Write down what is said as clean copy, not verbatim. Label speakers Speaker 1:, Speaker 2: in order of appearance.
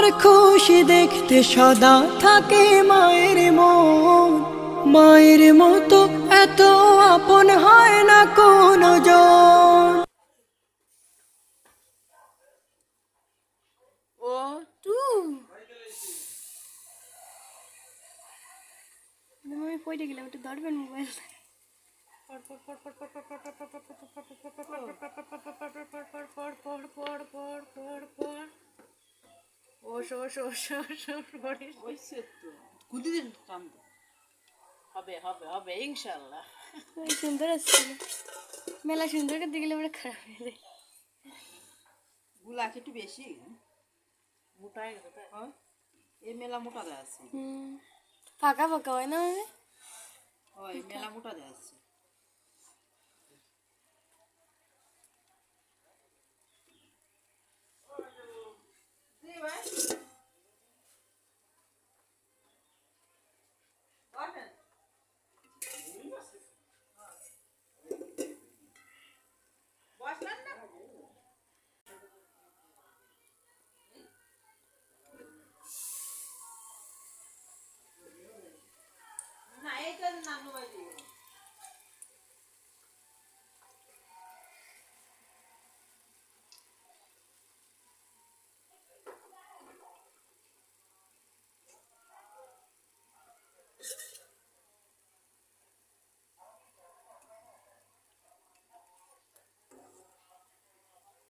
Speaker 1: তোমার খুশি দেখতে সদা থাকে মায়ের মন, মায়ের মতো এত আপন হয় না কোনো জন।
Speaker 2: ও টু আমি পড়ে গেলাম, একটু ধরবেন মোবাইল।
Speaker 3: হবে হবে হবে ইনশাল্লাহ।
Speaker 2: সুন্দর আসছে, মেলা সুন্দর করতে গেলে আমরা খারাপ হয়ে যায়।
Speaker 3: গুলা কি একটু বেশি মোটা হয়ে গেছে তাই? এই মেলা মোটা দেওয়া আছে।
Speaker 2: ফাঁকা ফাঁকা হয় না?
Speaker 3: হয় মেলা মোটা দেওয়া আছে। না এইটা নাম নয়।